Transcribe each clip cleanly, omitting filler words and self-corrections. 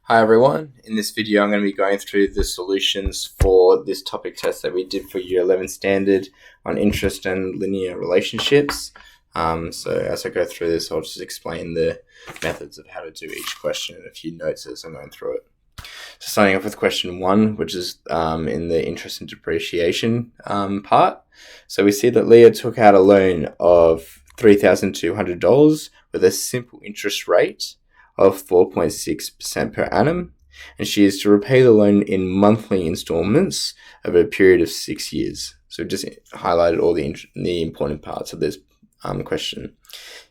Hi everyone, in this video I'm going to be going through the solutions for this topic test that we did for Year 11 Standard on interest and linear relationships. So as I go through this, I'll just explain the methods of how to do each question and a few notes as I'm going through it. So starting off with question 1, which is in the interest and depreciation part. So we see that Leah took out a loan of $3,200 with a simple interest rate of 4.6% per annum, and she is to repay the loan in monthly installments over a period of 6 years. So just highlighted all the important parts of this question.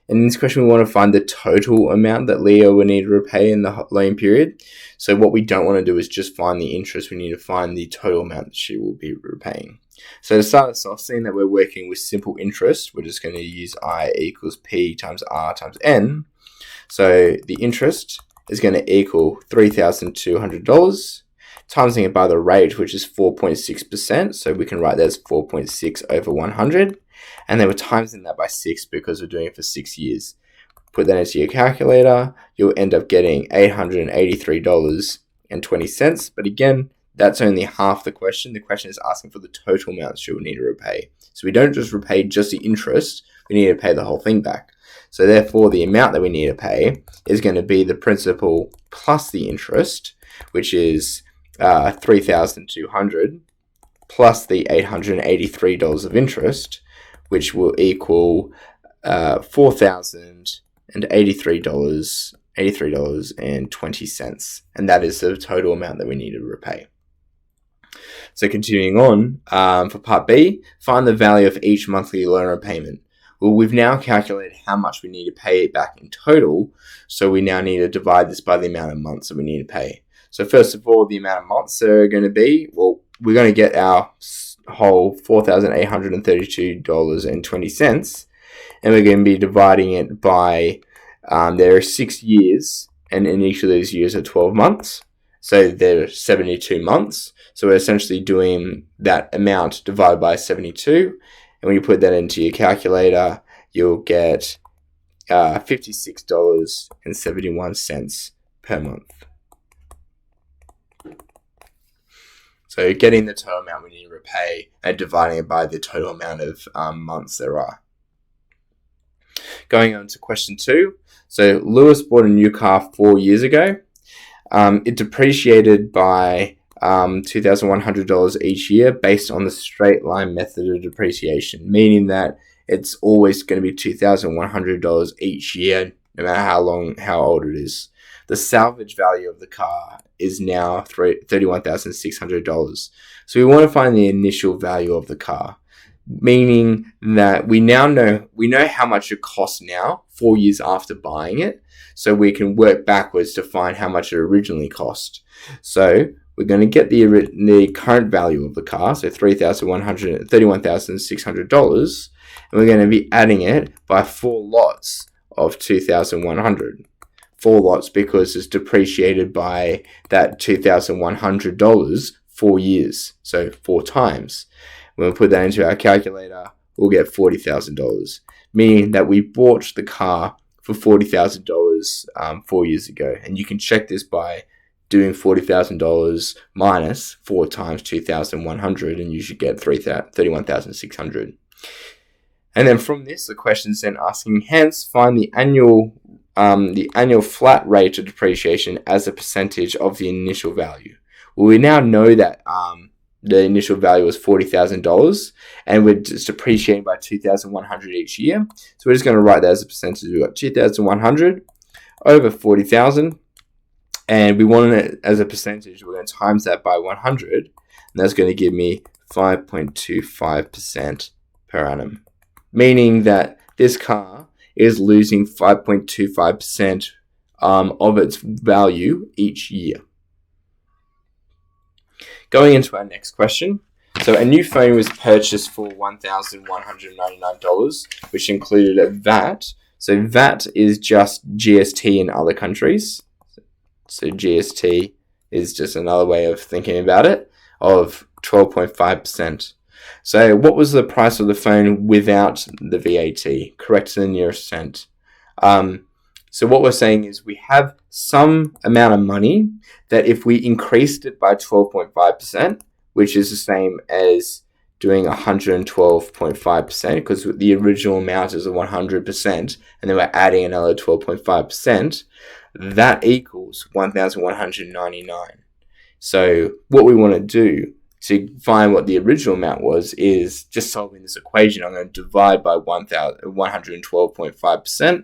And in this question, we want to find the total amount that Leah will need to repay in the loan period. So what we don't want to do is just find the interest. We need to find the total amount that she will be repaying. So to start us off, seeing that we're working with simple interest, we're just going to use I equals P times R times N. So the interest is going to equal $3,200, timesing it by the rate, which is 4.6%. So we can write that as 4.6 over 100. And then we're timesing that by 6 because we're doing it for 6 years. Put that into your calculator. You'll end up getting $883.20. But again, that's only half the question. The question is asking for the total amount she will need to repay. So we don't just repay just the interest. We need to pay the whole thing back. So therefore, the amount that we need to pay is going to be the principal plus the interest, which is $3,200 plus the $883 of interest, which will equal $4,083.20, and that is the total amount that we need to repay. So continuing on, for part B, find the value of each monthly loan repayment. Well, we've now calculated how much we need to pay back in total, so we now need to divide this by the amount of months that we need to pay. So first of all, the amount of months are going to be, well, we're going to get our whole $4,832.20, and we're going to be dividing it by, there are 6 years, and in each of those years are 12 months, so there are 72 months. So we're essentially doing that amount divided by 72, and when you put that into your calculator, you'll get $56.71 per month. So getting the total amount we need to repay and dividing it by the total amount of months there are. Going on to question 2. So Lewis bought a new car 4 years ago. It depreciated by $2,100 each year based on the straight line method of depreciation, meaning that it's always going to be $2,100 each year, no matter how old it is. The salvage value of the car is now $31,600. So we want to find the initial value of the car, meaning that we know how much it costs now, 4 years after buying it. So we can work backwards to find how much it originally cost. So we're going to get the current value of the car, so $31,600, and we're going to be adding it by 4 lots of $2,100. 4 lots because it's depreciated by that $2,100 4 years, so 4 times. When we put that into our calculator, we'll get $40,000, meaning that we bought the car for $40,000 4 years ago. And you can check this by doing $40,000 minus 4 times 2,100, and you should get 31,600. And then from this, the question's then asking, hence, find the annual flat rate of depreciation as a percentage of the initial value. Well, we now know that the initial value was $40,000, and we're just depreciating by 2,100 each year. So we're just going to write that as a percentage. We've got 2,100 over 40,000. And we want it as a percentage. We're going to times that by 100. And that's going to give me 5.25% per annum. Meaning that this car is losing 5.25% of its value each year. Going into our next question. So a new phone was purchased for $1,199, which included a VAT. So VAT is just GST in other countries. So GST is just another way of thinking about it, of 12.5%. So what was the price of the phone without the VAT? Correct to the nearest cent. So what we're saying is we have some amount of money that if we increased it by 12.5%, which is the same as doing 112.5%, because the original amount is 100%, and then we're adding another 12.5%, that equals 1,199. So what we want to do to find what the original amount was is just solving this equation. I'm going to divide by 112.5%.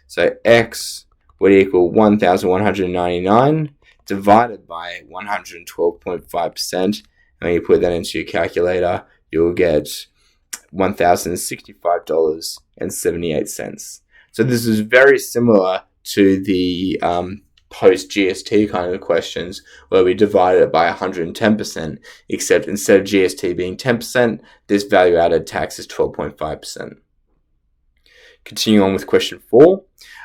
So x would equal 1,199 divided by 112.5%. And when you put that into your calculator, you'll get $1,065.78. So this is very similar to the post-GST kind of questions where we divided it by 110%, except instead of GST being 10%, this value added tax is 12.5%. Continue on with question 4.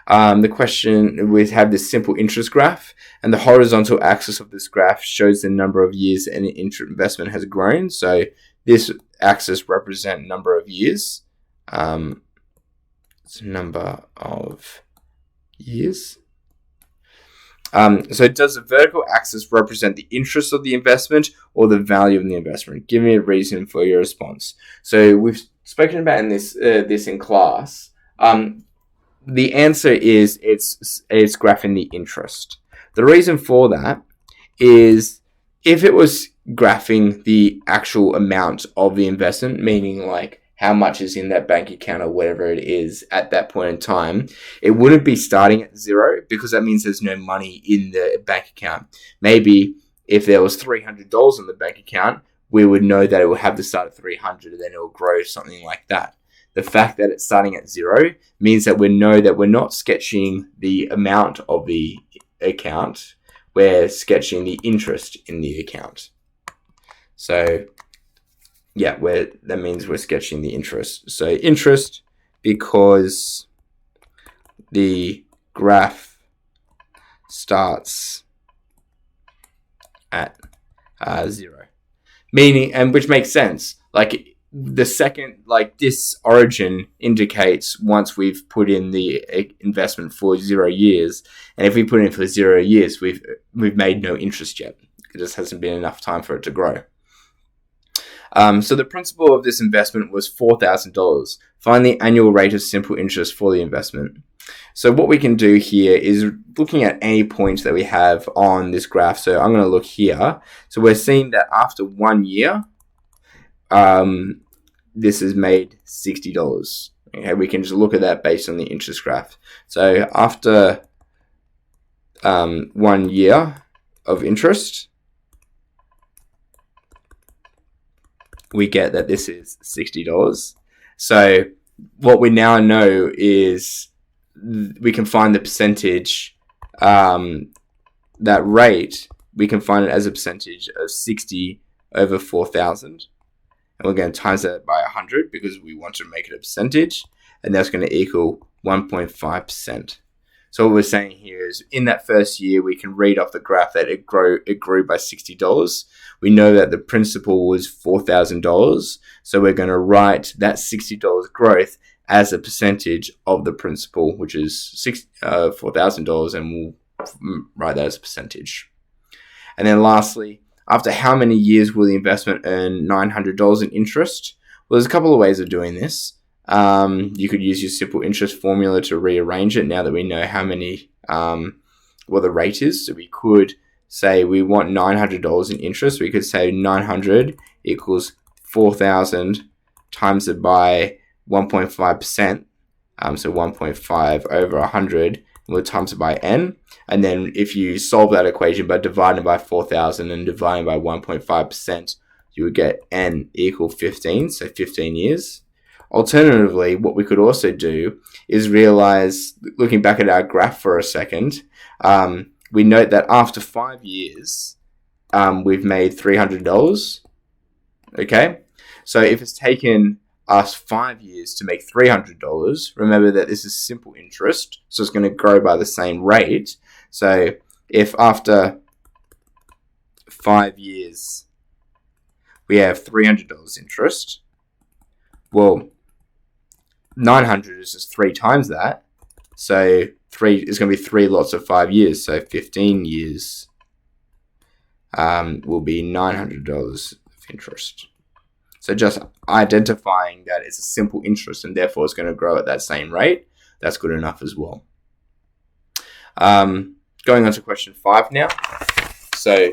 The question, we have this simple interest graph, and the horizontal axis of this graph shows the number of years any investment has grown. So this axis represents number of years. It's number of years. So does the vertical axis represent the interest of the investment or the value of the investment? Give me a reason for your response. So we've spoken about in this in class. The answer is it's graphing the interest. The reason for that is if it was graphing the actual amount of the investment, meaning like how much is in that bank account or whatever it is at that point in time, it wouldn't be starting at 0 because that means there's no money in the bank account. Maybe if there was $300 in the bank account, we would know that it will have to start at 300 and then it will grow something like that. The fact that it's starting at 0 means that we know that we're not sketching the amount of the account, we're sketching the interest in the account. So yeah, that means we're sketching the interest. So interest, because the graph starts at 0. Meaning, and which makes sense. Like the second, like this origin indicates once we've put in the investment for 0 years, and if we put in for 0 years, we've made no interest yet. It just hasn't been enough time for it to grow. So the principal of this investment was $4,000. Find the annual rate of simple interest for the investment. So what we can do here is looking at any points that we have on this graph. So I'm going to look here. So we're seeing that after 1 year, this has made $60. Okay, we can just look at that based on the interest graph. So after 1 year of interest, we get that this is $60. So what we now know is we can find the percentage, that rate, we can find it as a percentage of 60 over 4,000. And we're going to times that by 100 because we want to make it a percentage. And that's going to equal 1.5%. So what we're saying here is in that first year, we can read off the graph that it grew by $60. We know that the principal was $4,000. So we're going to write that $60 growth as a percentage of the principal, which is $4,000, and we'll write that as a percentage. And then lastly, after how many years will the investment earn $900 in interest? Well, there's a couple of ways of doing this. You could use your simple interest formula to rearrange it now that we know how many, what the rate is. So we could say we want $900 in interest. We could say 900 equals 4,000 times it by 1.5%. So 1.5 over 100, and we'll times it by n. And then if you solve that equation by dividing by 4,000 and dividing by 1.5%, you would get n equal 15, so 15 years. Alternatively, what we could also do is realize, looking back at our graph for a second, we note that after 5 years, we've made $300. Okay, so if it's taken us 5 years to make $300, remember that this is simple interest, so it's going to grow by the same rate. So if after 5 years we have $300 interest, well, 900 is just 3 times that, So it's going to be 3 lots of 5 years. So 15 years will be $900 of interest. So just identifying that it's a simple interest and therefore it's going to grow at that same rate, that's good enough as well. Going on to question 5 now. So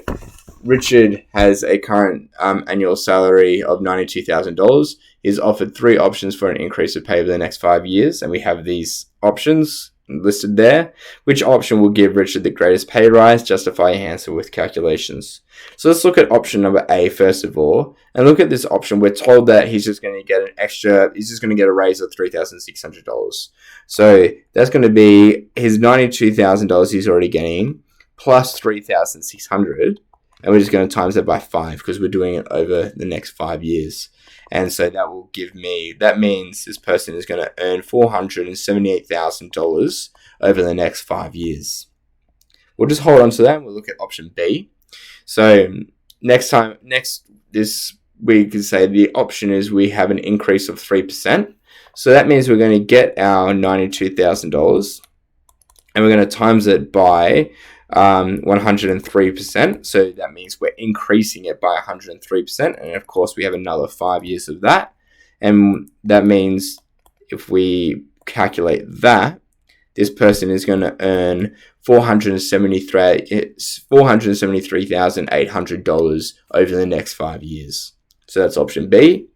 Richard has a current annual salary of $92,000. He's offered 3 options for an increase of pay over the next 5 years, and we have these options listed there. Which option will give Richard the greatest pay rise? Justify your answer with calculations. So let's look at option number A first of all, and look at this option. We're told that he's just going to get a raise of $3,600. So that's going to be his $92,000 he's already getting plus $3,600, and we're just going to times that by 5 because we're doing it over the next 5 years. And so that means this person is going to earn $478,000 over the next 5 years. We'll just hold on to that and we'll look at option B. So next we can say the option is we have an increase of 3%. So that means we're going to get our $92,000 and we're going to times it by 103%. So that means we're increasing it by 103%. And of course, we have another 5 years of that. And that means if we calculate that, this person is going to earn $473,800 over the next 5 years. So that's option B.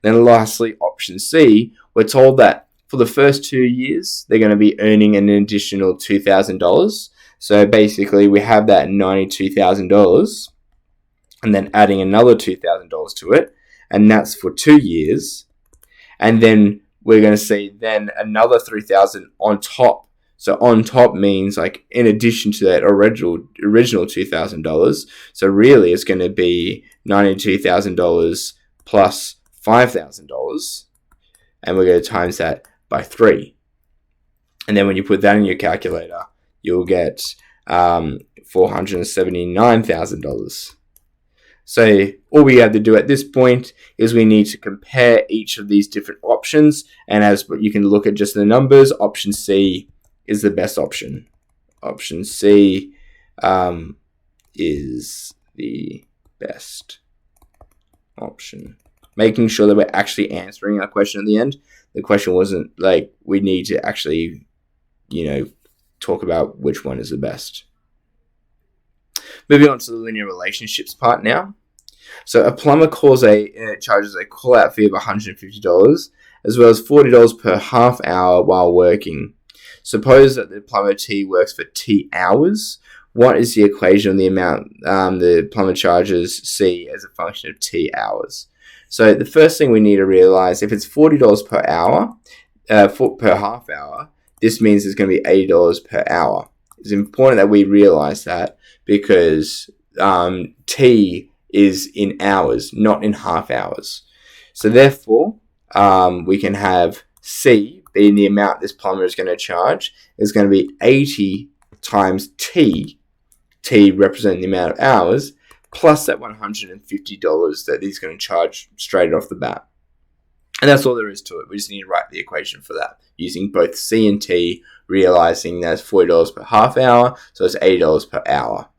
Then lastly, option C, we're told that for the first 2 years, they're going to be earning an additional $2,000. So basically, we have that $92,000 and then adding another $2,000 to it. And that's for 2 years. And then we're going to see then another $3,000 on top. So on top means like in addition to that original $2,000. So really it's going to be $92,000 plus $5,000. And we're going to times that by 3. And then when you put that in your calculator, you'll get $479,000. So all we have to do at this point is we need to compare each of these different options. And as you can look at just the numbers, option C is the best option. Option C is the best option. Making sure that we're actually answering our question at the end. The question wasn't like we need to actually, talk about which one is the best. Moving on to the linear relationships part now. So a plumber charges a call-out fee of $150 as well as $40 per half hour while working. Suppose that the plumber T works for T hours. What is the equation of the amount the plumber charges C as a function of T hours? So the first thing we need to realize, if it's $40 per hour, per half hour, this means it's going to be $80 per hour. It's important that we realize that because T is in hours, not in half hours. So therefore, we can have C being the amount this plumber is going to charge is going to be 80 times T representing the amount of hours, plus that $150 that he's going to charge straight off the bat. And that's all there is to it. We just need to write the equation for that using both C and T, realizing that's $40 per half hour, so it's $80 per hour.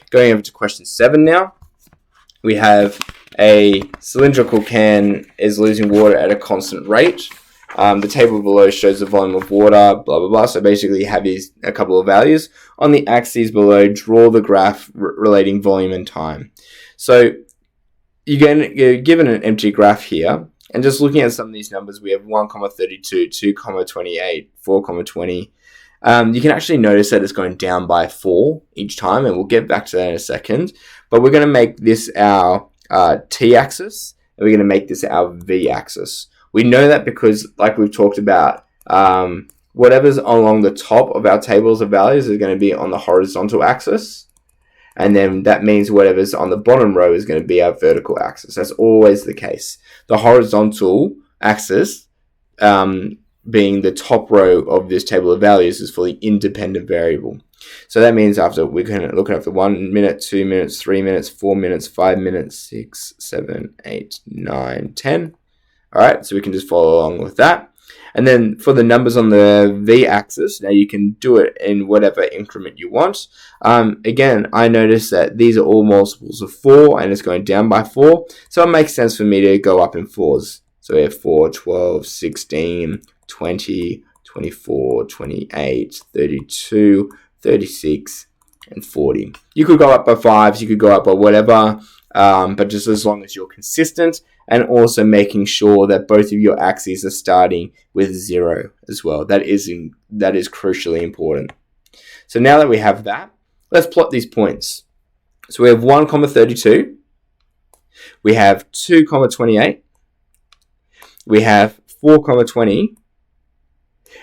Going over to question 7 now. We have a cylindrical can is losing water at a constant rate. The table below shows the volume of water, blah, blah, blah. So basically you have a couple of values. On the axes below, draw the graph relating volume and time. So you're given an empty graph here. And just looking at some of these numbers, we have 1,32, 2,28, 4,20. You can actually notice that it's going down by 4 each time, and we'll get back to that in a second. But we're going to make this our t-axis, and we're going to make this our v-axis. We know that because, like we've talked about, whatever's along the top of our tables of values is going to be on the horizontal axis. And then that means whatever's on the bottom row is going to be our vertical axis. That's always the case. The horizontal axis, being the top row of this table of values, is for the independent variable. So that means after we're going to look after 1 minute, 2 minutes, 3 minutes, 4 minutes, 5 minutes, 6, 7, 8, 9, 10. All right, so we can just follow along with that. And then for the numbers on the v-axis, now you can do it in whatever increment you want. Again, I noticed that these are all multiples of 4, and it's going down by 4. So it makes sense for me to go up in 4s. So we have 4, 12, 16, 20, 24, 28, 32, 36, and 40. You could go up by 5s, you could go up by whatever, but just as long as you're consistent, and also making sure that both of your axes are starting with 0 as well. That is crucially important. So now that we have that, let's plot these points. So we have 1, 32. We have 2, 28. We have 4, 20.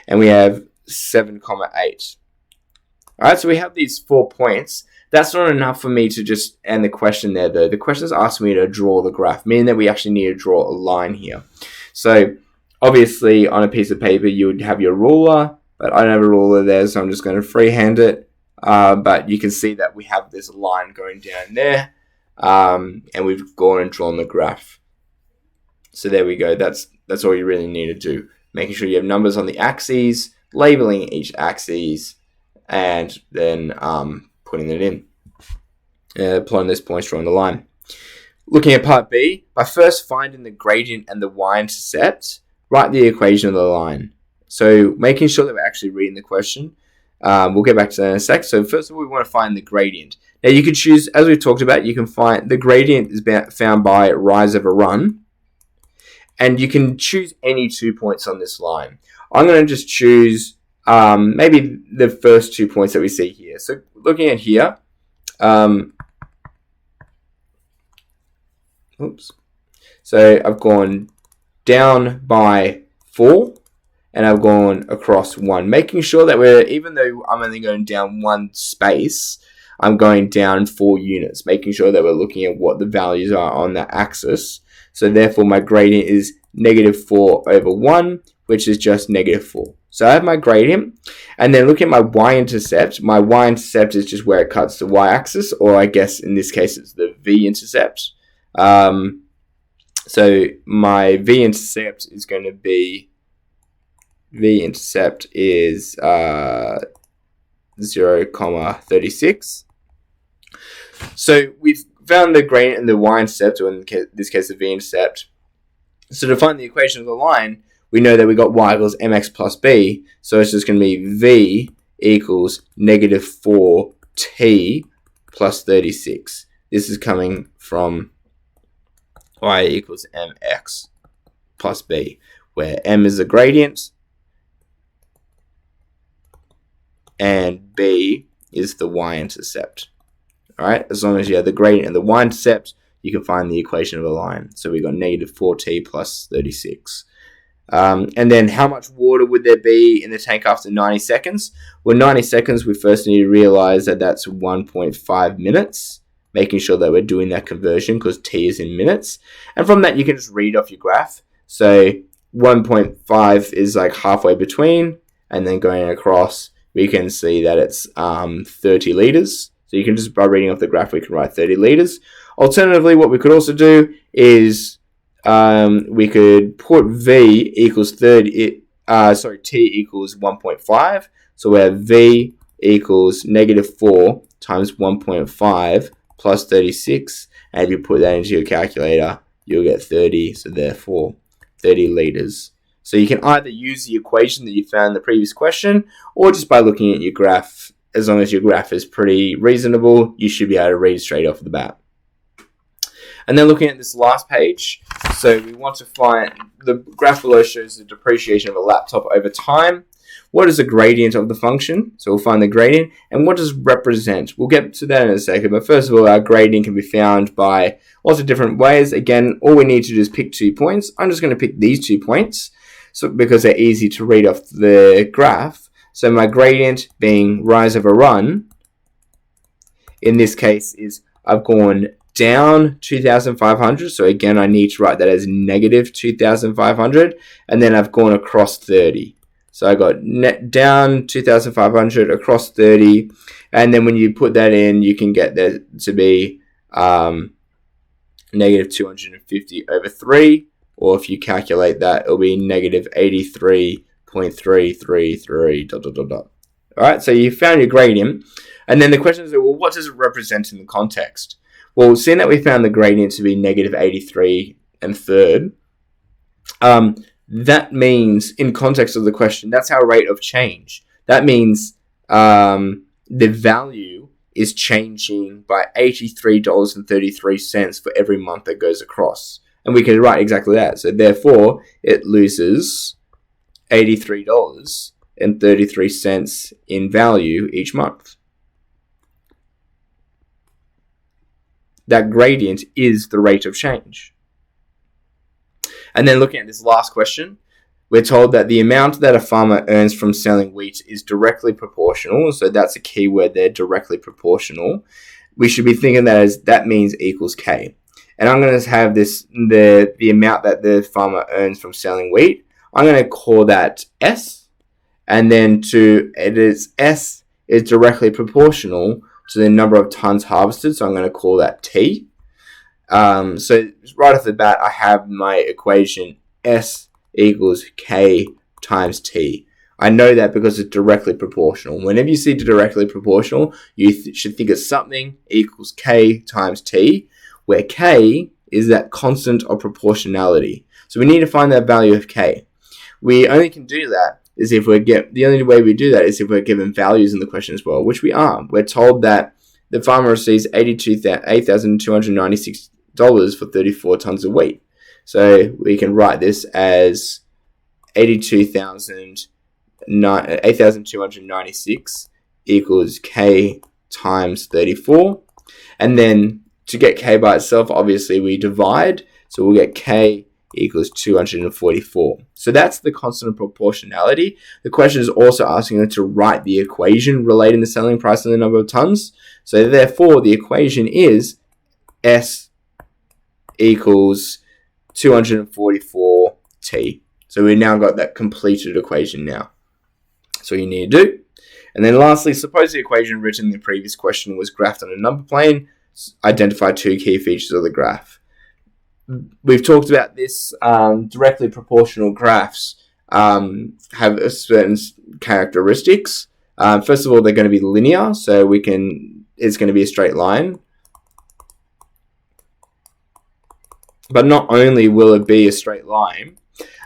And we have 7, 8. Alright, so we have these 4 points. That's not enough for me to just end the question there, though. The question's asking me to draw the graph, meaning that we actually need to draw a line here. So, obviously, on a piece of paper, you would have your ruler, but I don't have a ruler there, so I'm just going to freehand it. But you can see that we have this line going down there, and we've gone and drawn the graph. So there we go. That's all you really need to do. Making sure you have numbers on the axes, labeling each axis, and then putting it in. Plotting this point, drawing the line. Looking at part B, by first finding the gradient and the y-intercept, write the equation of the line. So making sure that we're actually reading the question. We'll get back to that in a sec. So first of all, we want to find the gradient. Now you can choose, as we've talked about, you can find the gradient is found by rise over run. And you can choose any 2 points on this line. I'm going to just choose maybe the first 2 points that we see here. So looking at here, so I've gone down by 4 and I've gone across 1, making sure that even though I'm only going down 1 space, I'm going down 4 units, making sure that we're looking at what the values are on that axis. So therefore my gradient is -4 over 1, which is just -4. So I have my gradient, and then look at my y-intercept. My y-intercept is just where it cuts the y-axis, or I guess in this case it's the v-intercept. So my v-intercept is going to be, v-intercept is 0,36. So we've found the gradient and the y-intercept, or in this case the v-intercept. So to find the equation of the line, we know that we got y equals mx plus b, so it's just going to be v equals -4t plus 36. This is coming from y equals mx plus b, where m is the gradient and b is the y-intercept. Alright, as long as you have the gradient and the y-intercept, you can find the equation of a line. So we got -4t plus 36. And then how much water would there be in the tank after 90 seconds? Well, 90 seconds, we first need to realize that that's 1.5 minutes, making sure that we're doing that conversion because t is in minutes. And from that, you can just read off your graph. So 1.5 is like halfway between, and then going across, we can see that it's 30 liters. So you can just, by reading off the graph, we can write 30 liters. Alternatively, what we could also do is we could put v equals t equals 1.5. So we have v equals -4 times 1.5 plus 36. And if you put that into your calculator, you'll get 30. So therefore, 30 liters. So you can either use the equation that you found in the previous question, or just by looking at your graph. As long as your graph is pretty reasonable, you should be able to read straight off the bat. And then looking at this last page, so we want to find, the graph below shows the depreciation of a laptop over time. What is the gradient of the function? So we'll find the gradient. And what does it represent? We'll get to that in a second. But first of all, our gradient can be found by lots of different ways. Again, all we need to do is pick 2 points. I'm just going to pick these 2 points because they're easy to read off the graph. So my gradient being rise over run, in this case, is I've gone down 2,500. So again, I need to write that as -2,500. And then I've gone across 30. So I got down 2,500 across 30. And then when you put that in, you can get that to be -250 over 3. or if you calculate that, it'll be negative 83.333 dot dot dot dot. All right, so you found your gradient, and then the question is, well, what does it represent in the context? Well, seeing that we found the gradient to be negative 83 and third, that means in context of the question, that's our rate of change. That means the value is changing by $83.33 for every month that goes across. And we can write exactly that. So therefore, it loses $83.33 in value each month. That gradient is the rate of change. And then looking at this last question, we're told that the amount that a farmer earns from selling wheat is directly proportional. So that's a key word there, directly proportional. We should be thinking that as that means equals K. And I'm going to have this, the amount that the farmer earns from selling wheat. I'm going to call that S. And then S is directly proportional to the number of tons harvested. So I'm going to call that T. So right off the bat, I have my equation S equals K times T. I know that because it's directly proportional. Whenever you see directly proportional, you should think of something equals K times T, where K is that constant of proportionality. So we need to find that value of K. We only can do that is if the only way we do that is if we're given values in the question as well, which we are. We're told that the farmer receives $8,296 for 34 tons of wheat. So we can write this as 8,296 equals K times 34. And then to get K by itself, obviously we divide. So we'll get K equals 244. So that's the constant of proportionality. The question is also asking us to write the equation relating the selling price and the number of tons. So therefore, the equation is S equals 244T. So we've now got that completed equation now. So you need to do. And then lastly, suppose the equation written in the previous question was graphed on a number plane. Identify two key features of the graph. We've talked about this. Directly proportional graphs have certain characteristics. First of all, they're going to be linear, so it's going to be a straight line. But not only will it be a straight line,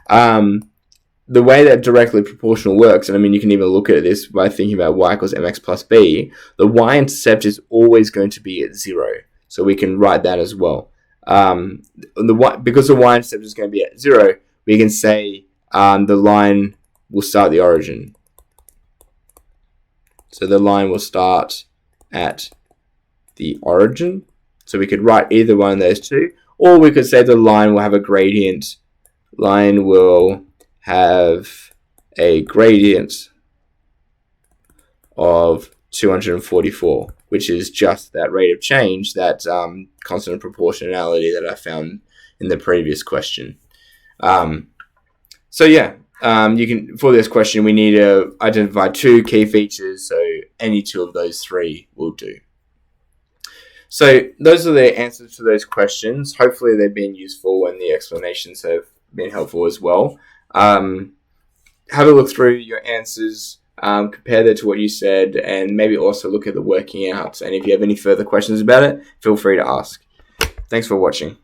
the way that directly proportional works, and I mean, you can even look at this by thinking about y equals mx plus b, the y-intercept is always going to be at 0. So we can write that as well. Because the y-intercept is going to be at 0, we can say the line will start the origin. So the line will start at the origin. So we could write either one of those two. Or we could say the line will have a gradient. Line will have a gradient of 244, which is just that rate of change, that constant of proportionality that I found in the previous question. You can, for this question, we need to identify two key features, so any two of those three will do. So those are the answers to those questions. Hopefully they've been useful and the explanations have been helpful as well. Have a look through your answers, compare that to what you said, and maybe also look at the working out. And if you have any further questions about it, feel free to ask. Thanks for watching.